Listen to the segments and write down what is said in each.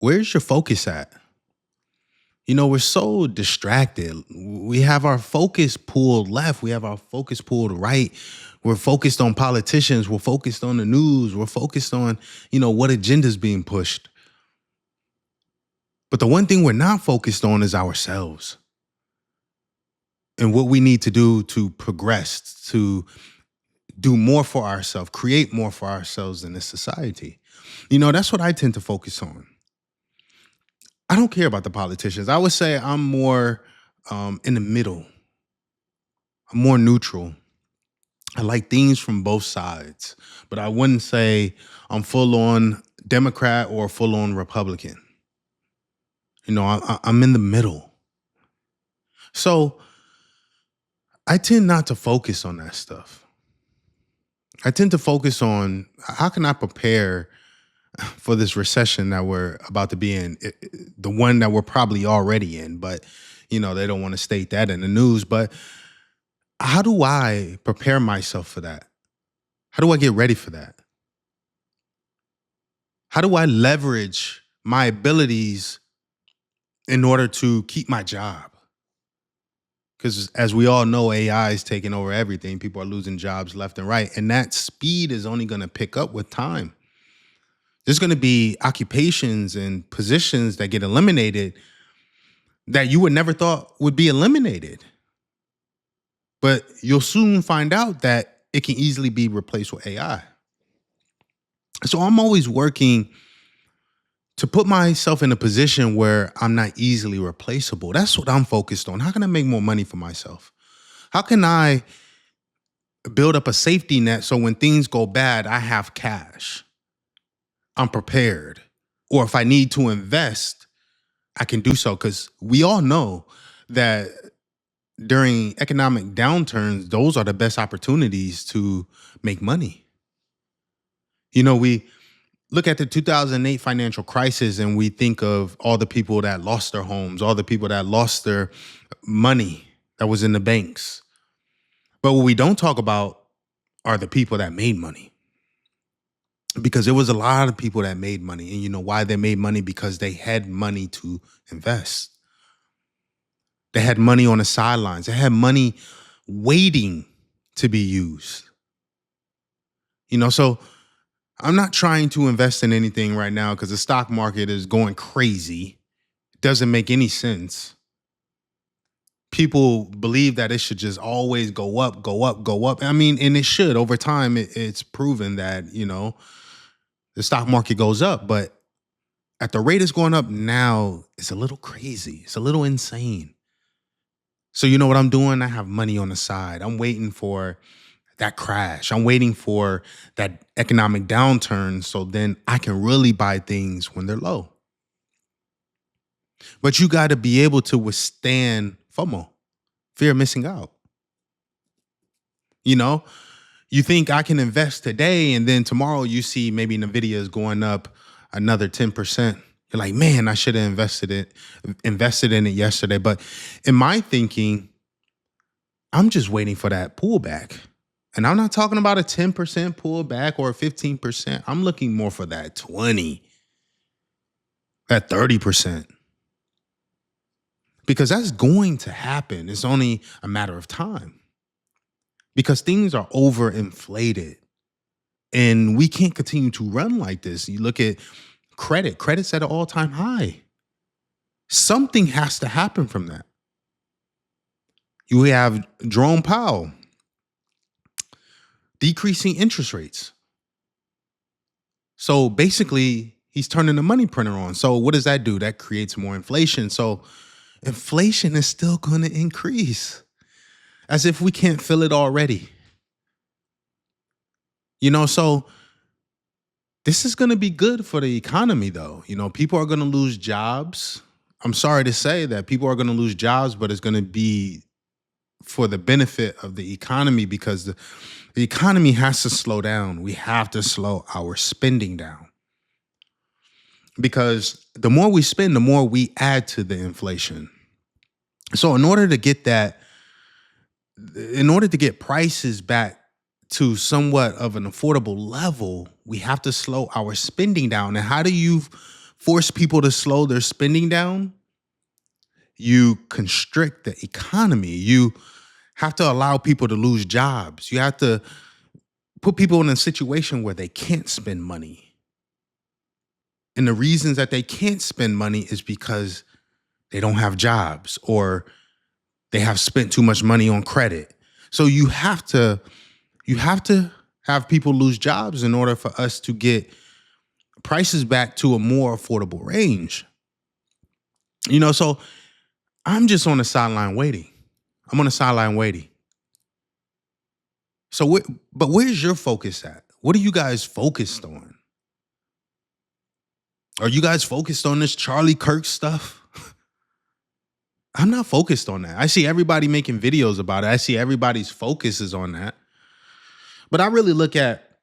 Where's your focus at? We're so distracted. We have our focus pulled left. We have our focus pulled right. We're focused on politicians. We're focused on the news. We're focused on, what agenda's being pushed. But the one thing we're not focused on is ourselves and what we need to do to progress, to do more for ourselves, create more for ourselves in this society. That's what I tend to focus on. I don't care about the politicians. I would say I'm more in the middle. I'm more neutral. I like things from both sides, but I wouldn't say I'm full on Democrat or full on Republican. I'm in the middle. So I tend not to focus on that stuff. I tend to focus on how can I prepare for this recession that we're about to be in, the one that we're probably already in, but they don't want to state that in the news. But how do I prepare myself for that? How do I get ready for that? How do I leverage my abilities in order to keep my job? Because as we all know, AI is taking over everything. People are losing jobs left and right. And that speed is only going to pick up with time. There's going to be occupations and positions that get eliminated that you would never thought would be eliminated. But you'll soon find out that it can easily be replaced with AI. So I'm always working to put myself in a position where I'm not easily replaceable. That's what I'm focused on. How can I make more money for myself? How can I build up a safety net so when things go bad, I have cash? I'm prepared. Or if I need to invest, I can do so. Because we all know that during economic downturns, those are the best opportunities to make money. We look at the 2008 financial crisis and we think of all the people that lost their homes, all the people that lost their money that was in the banks. But what we don't talk about are the people that made money. Because there was a lot of people that made money. And you know why they made money? Because they had money to invest. They had money on the sidelines. They had money waiting to be used. So I'm not trying to invest in anything right now because the stock market is going crazy. It doesn't make any sense. People believe that it should just always go up, go up, go up. I mean, and it should. Over time, it's proven that, the stock market goes up. But at the rate it's going up now, it's a little crazy. It's a little insane. So you know what I'm doing? I have money on the side. I'm waiting for that crash. I'm waiting for that economic downturn so then I can really buy things when they're low. But you got to be able to withstand FOMO, fear of missing out. You think I can invest today and then tomorrow you see maybe Nvidia is going up another 10%. You're like, man, I should have invested in it yesterday. But in my thinking, I'm just waiting for that pullback. And I'm not talking about a 10% pullback or a 15%. I'm looking more for that 20, that 30%. Because that's going to happen. It's only a matter of time. Because things are overinflated. And we can't continue to run like this. You look at credit's at an all-time high. Something has to happen from that. You have Jerome Powell decreasing interest rates. So basically, he's turning the money printer on. So what does that do? That creates more inflation. So inflation is still going to increase as if we can't feel it already. So this is going to be good for the economy, though. People are going to lose jobs. I'm sorry to say that people are going to lose jobs, but it's going to be for the benefit of the economy because the economy has to slow down. We have to slow our spending down. Because the more we spend, the more we add to the inflation. So in order to get prices back to somewhat of an affordable level, we have to slow our spending down. And how do you force people to slow their spending down, you constrict the economy. You have to allow people to lose jobs. You have to put people in a situation where they can't spend money. And the reasons that they can't spend money is because they don't have jobs or they have spent too much money on credit. So you have to have people lose jobs in order for us to get prices back to a more affordable range. So I'm just on the sideline waiting. I'm on the sideline waiting. So, but where's your focus at? What are you guys focused on? Are you guys focused on this Charlie Kirk stuff? I'm not focused on that. I see everybody making videos about it. I see everybody's focus is on that. But I really look at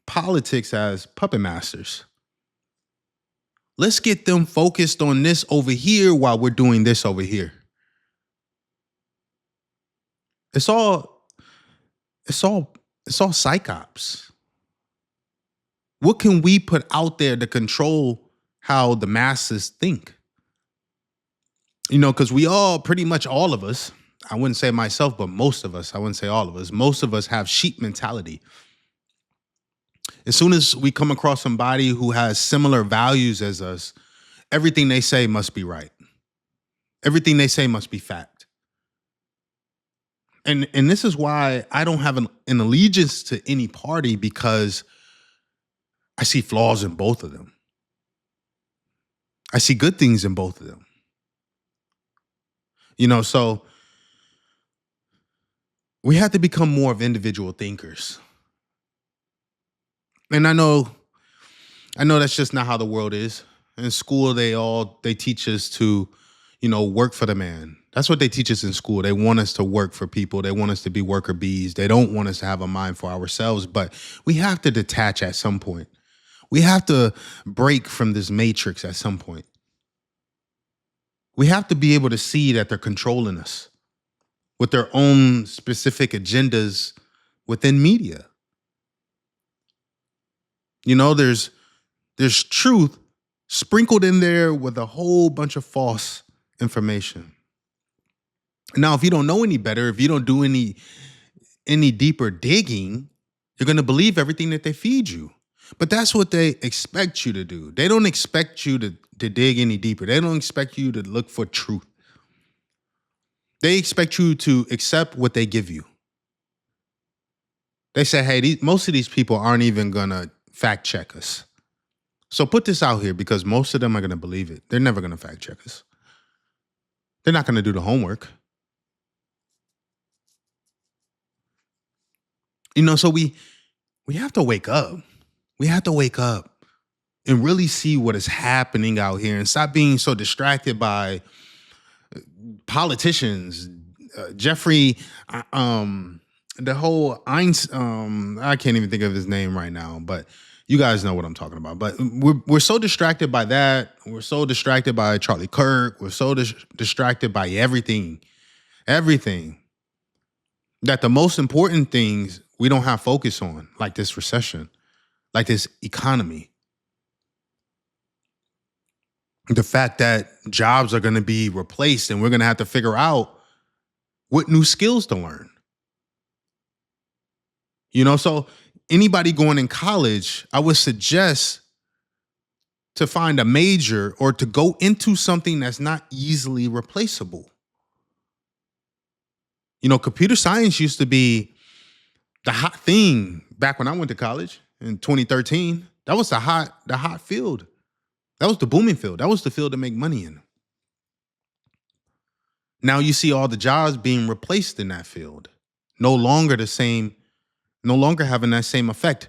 politics as puppet masters. Let's get them focused on this over here while we're doing this over here. It's all psychops. What can we put out there to control how the masses think? Because we all, pretty much all of us, I wouldn't say myself, but most of us, I wouldn't say all of us, most of us have sheep mentality. As soon as we come across somebody who has similar values as us, everything they say must be right. Everything they say must be fact. And this is why I don't have an allegiance to any party, because I see flaws in both of them. I see good things in both of them. So we have to become more of individual thinkers. And I know that's just not how the world is. In school, they teach us to, work for the man. That's what they teach us in school. They want us to work for people. They want us to be worker bees. They don't want us to have a mind for ourselves. But we have to detach at some point. We have to break from this matrix at some point. We have to be able to see that they're controlling us with their own specific agendas within media. There's truth sprinkled in there with a whole bunch of false information. Now, if you don't know any better, if you don't do any deeper digging, you're going to believe everything that they feed you. But that's what they expect you to do. They don't expect you to dig any deeper. They don't expect you to look for truth. They expect you to accept what they give you. They say, hey, most of these people aren't even going to fact check us. So put this out here, because most of them are going to believe it. They're never going to fact check us. They're not going to do the homework. So we have to wake up. We have to wake up and really see what is happening out here and stop being so distracted by politicians. Jeffrey, the whole Einstein, I can't even think of his name right now, but you guys know what I'm talking about. But we're so distracted by that. We're so distracted by Charlie Kirk. We're so distracted by everything, that the most important things we don't have focus on, like this recession, like this economy. The fact that jobs are going to be replaced and we're going to have to figure out what new skills to learn. So anybody going in college, I would suggest to find a major or to go into something that's not easily replaceable. Computer science used to be the hot thing back when I went to college in 2013. That was the hot field. That was the booming field. That was the field to make money in. Now you see all the jobs being replaced in that field. No longer having that same effect.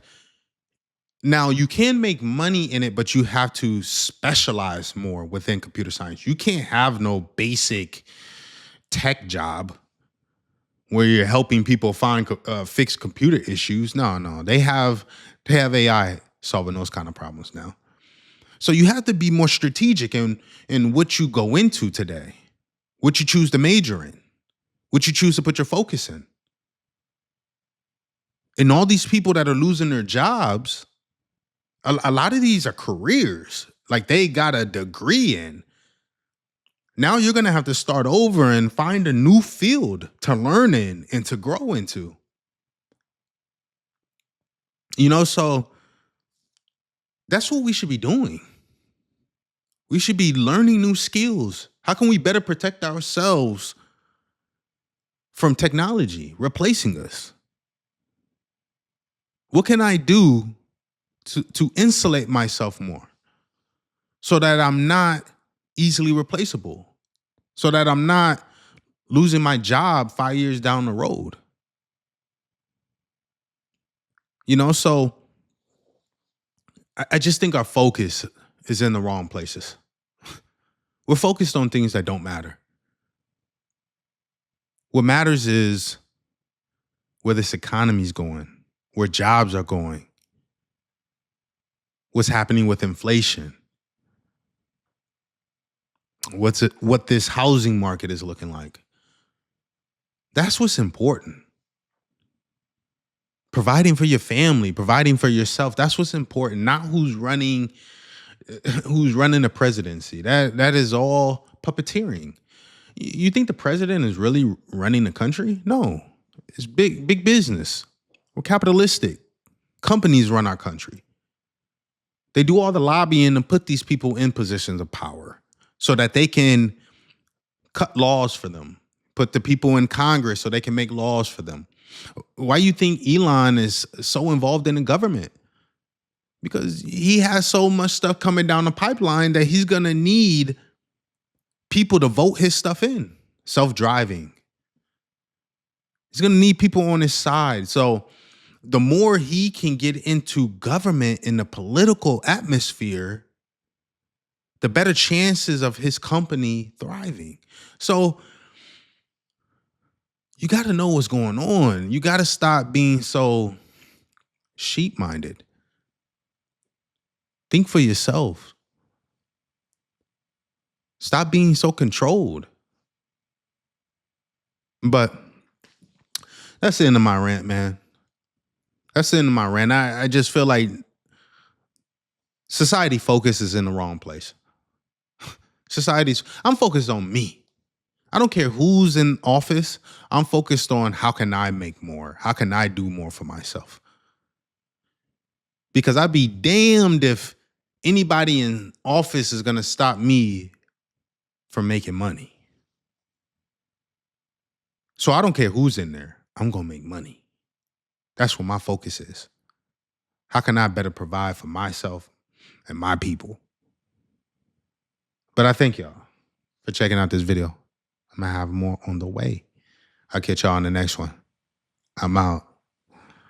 Now you can make money in it, but you have to specialize more within computer science. You can't have no basic tech job where you're helping people fix computer issues. No, they have AI solving those kind of problems now. So you have to be more strategic in what you go into today, what you choose to major in, what you choose to put your focus in. And all these people that are losing their jobs, a lot of these are careers. like they got a degree in. Now you're going to have to start over and find a new field to learn in and to grow into. So that's what we should be doing. We should be learning new skills. How can we better protect ourselves from technology replacing us? What can I do to insulate myself more so that I'm not easily replaceable, so that I'm not losing my job 5 years down the road? So I just think our focus is in the wrong places. We're focused on things that don't matter. What matters is where this economy is going, where jobs are going, what's happening with inflation, what this housing market is looking like. That's what's important. Providing for your family, providing for yourself, that's what's important, not who's running the presidency. That is all puppeteering. You think the president is really running the country? No. It's big business. We're capitalistic. Companies run our country. They do all the lobbying and put these people in positions of power so that they can cut laws for them, put the people in Congress so they can make laws for them. Why you think Elon is so involved in the government? Because he has so much stuff coming down the pipeline that he's going to need people to vote his stuff in. Self-driving. He's going to need people on his side. So the more he can get into government in the political atmosphere, the better chances of his company thriving. So you got to know what's going on. You got to stop being so sheep-minded. Think for yourself. Stop being so controlled. But that's the end of my rant, man. That's the end of my rant. I just feel like society focuses in the wrong place. I'm focused on me. I don't care who's in office. I'm focused on how can I make more? How can I do more for myself? Because I'd be damned if anybody in office is going to stop me from making money. So I don't care who's in there. I'm going to make money. That's what my focus is. How can I better provide for myself and my people? But I thank y'all for checking out this video. I'm going to have more on the way. I'll catch y'all on the next one. I'm out.